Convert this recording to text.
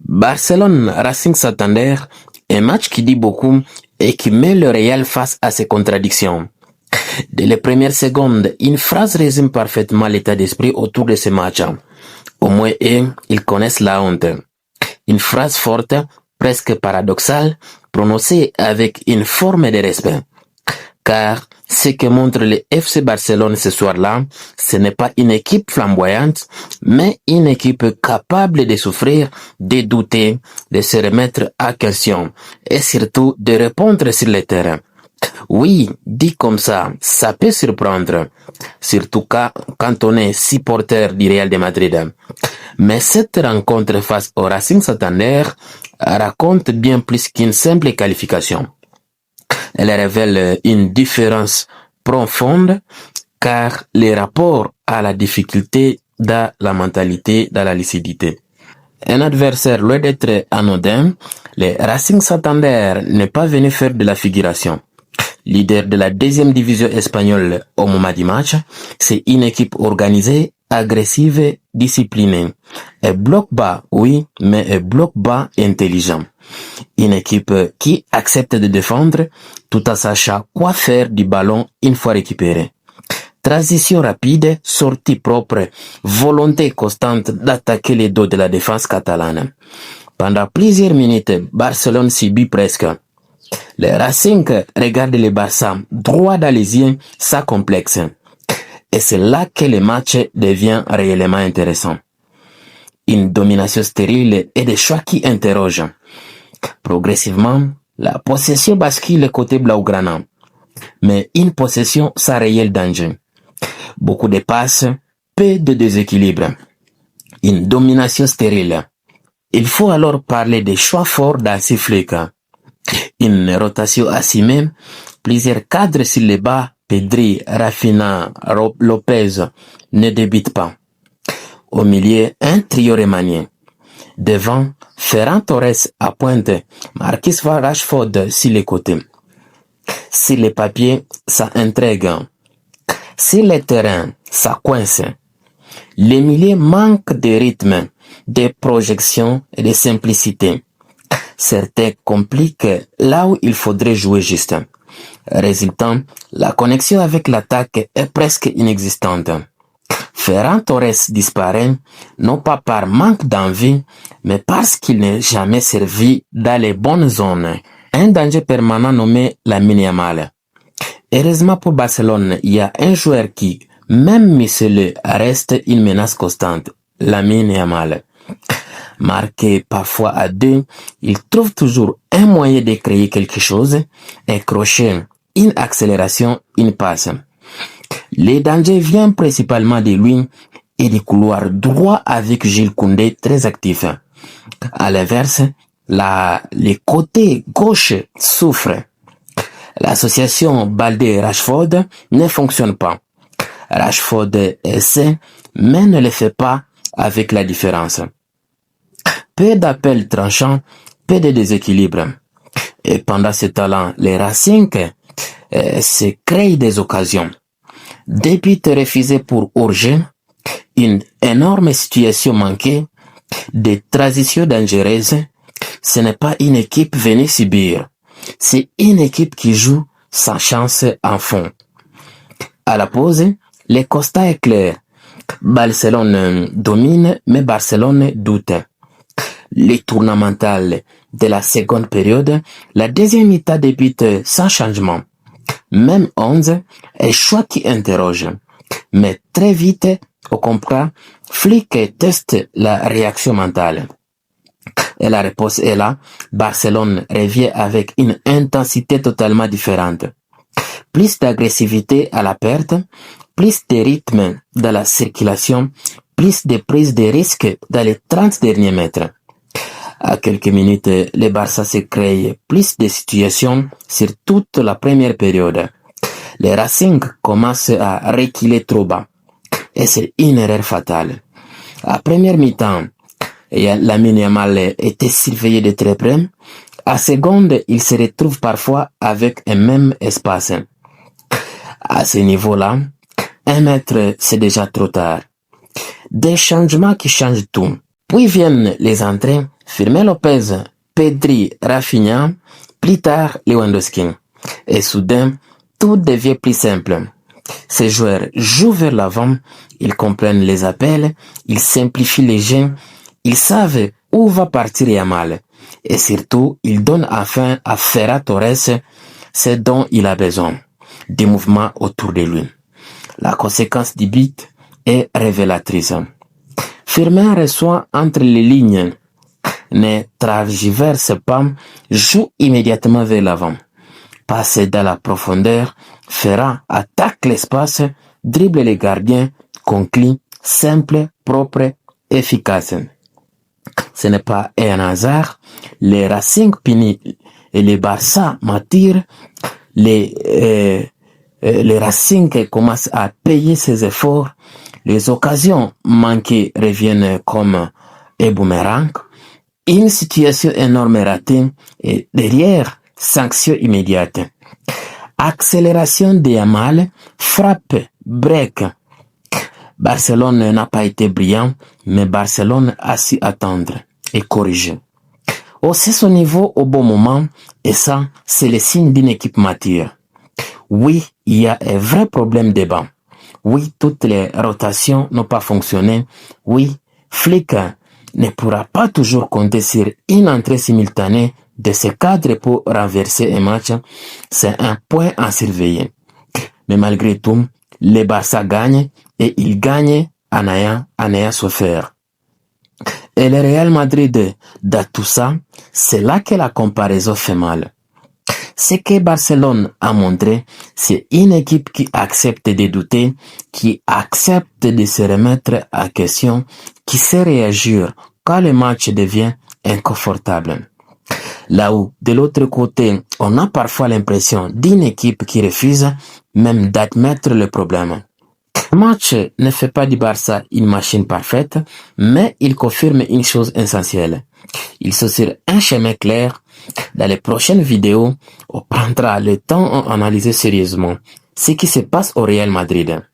Barcelone Racing Santander, un match qui dit beaucoup et qui met le Real face à ses contradictions. Dès les premières secondes, une phrase résume parfaitement l'état d'esprit autour de ce match. Au moins ils connaissent la honte. Une phrase forte, presque paradoxale, prononcée avec une forme de respect. Car ce que montre le FC Barcelone ce soir-là, ce n'est pas une équipe flamboyante, mais une équipe capable de souffrir, de douter, de se remettre à question et surtout de répondre sur le terrain. Oui, dit comme ça peut surprendre, surtout quand on est supporter du Real de Madrid. Mais cette rencontre face au Racing Santander raconte bien plus qu'une simple qualification. Elle révèle une différence profonde car les rapports à la difficulté dans la mentalité, dans la lucidité. Un adversaire loin d'être anodin, le Racing Santander n'est pas venu faire de la figuration. Leader de la deuxième division espagnole au moment du match, c'est une équipe organisée, agressive, disciplinée. Un bloc bas, oui, mais un bloc bas intelligent. Une équipe qui accepte de défendre tout en sachant quoi faire du ballon une fois récupéré. Transition rapide, sortie propre, volonté constante d'attaquer les dos de la défense catalane. Pendant plusieurs minutes, Barcelone subit presque. Le Racing regarde le Barça droit dans les yeux, sans complexe. Et c'est là que le match devient réellement intéressant. Une domination stérile et des choix qui interrogent. Progressivement, la possession bascule côté blaugrana, mais une possession sans réel danger. Beaucoup de passes, peu de déséquilibre. Une domination stérile. Il faut alors parler des choix forts d'Hansi Flick. Une rotation assumée, plusieurs cadres sur les bas, Pedri, Rafinha, Lopez ne débutent pas. Au milieu, un trio remanié. Devant, Ferran Torres à pointe, Marcus Rashford sur les côtés. Sur les papiers, ça intrigue. Sur le terrain, ça coince. Les milieux manquent de rythme, de projection et de simplicité. Certains compliquent là où il faudrait jouer juste. Résultant, la connexion avec l'attaque est presque inexistante. Ferran Torres disparaît, non pas par manque d'envie, mais parce qu'il n'est jamais servi dans les bonnes zones. Un danger permanent nommé Lamine Yamal. Heureusement pour Barcelone, il y a un joueur qui, même muselé, reste une menace constante. Lamine Yamal. Marqué parfois à deux, il trouve toujours un moyen de créer quelque chose, un crochet, une accélération, une passe. Les dangers viennent principalement de lui et du couloir droit avec Jules Koundé très actif. À l'inverse, les côtés gauche souffrent. L'association Baldé-Rashford ne fonctionne pas. Rashford essaie, mais ne le fait pas avec la différence. Peu d'appels tranchants, peu de déséquilibre. Et pendant ce talent, les Racing se créent des occasions. Des buts refusés pour hors-jeu, une énorme situation manquée, des transitions dangereuses. Ce n'est pas une équipe venue subir. C'est une équipe qui joue sans chance en fond. À la pause, le constat est clair. Barcelone domine, mais Barcelone doute. Les tournants mental de la seconde période, la deuxième mi-temps débute sans changement. Même 11, un choix qui interroge. Mais très vite, on comprend, Flick teste la réaction mentale. Et la réponse est là. Barcelone revient avec une intensité totalement différente. Plus d'agressivité à la perte, plus de rythme dans la circulation, plus de prise de risque dans les 30 derniers mètres. À quelques minutes, le Barça se crée plus de situations sur toute la première période. Le Racing commence à reculer trop bas. Et c'est une erreur fatale. À première mi-temps, Lamine Yamal était surveillé de très près. À seconde, il se retrouve parfois avec un même espace. À ce niveau-là, 1 mètre, c'est déjà trop tard. Des changements qui changent tout. Puis viennent les entrées, Firmino Lopez, Pedri, Rafinha, plus tard Lewandowski. Et soudain, tout devient plus simple. Ces joueurs jouent vers l'avant, ils comprennent les appels, ils simplifient les jeux, ils savent où va partir Yamal. Et surtout, ils donnent enfin à Ferran Torres ce dont il a besoin, des mouvements autour de lui. La conséquence du but est révélatrice. Firmin reçoit entre les lignes, ne transverse pas, joue immédiatement vers l'avant. Passe dans la profondeur, Ferran attaque l'espace, dribble les gardiens, conclut, simple, propre, efficace. Ce n'est pas un hasard, les Racing Pini et les Barça m'attirent, les Racing commencent à payer ses efforts, les occasions manquées reviennent comme un boomerang, une situation énorme ratée et derrière, sanction immédiate. Accélération de Yamal, frappe, break. Barcelone n'a pas été brillant, mais Barcelone a su attendre et corriger. Hausser son niveau au bon moment, et ça, c'est le signe d'une équipe mature. Oui, il y a un vrai problème de banc. Oui, toutes les rotations n'ont pas fonctionné. Oui, Flick ne pourra pas toujours compter sur une entrée simultanée de ce cadre pour renverser un match. C'est un point à surveiller. Mais malgré tout, les Barça gagnent et ils gagnent en ayant souffert. Et le Real Madrid, dans tout ça, c'est là que la comparaison fait mal. Ce que Barcelone a montré, c'est une équipe qui accepte de douter, qui accepte de se remettre en question, qui sait réagir quand le match devient inconfortable. Là où, de l'autre côté, on a parfois l'impression d'une équipe qui refuse même d'admettre le problème. Le match ne fait pas du Barça une machine parfaite, mais il confirme une chose essentielle. Ils sont sur un chemin clair. Dans les prochaines vidéos, on prendra le temps d'analyser sérieusement ce qui se passe au Real Madrid.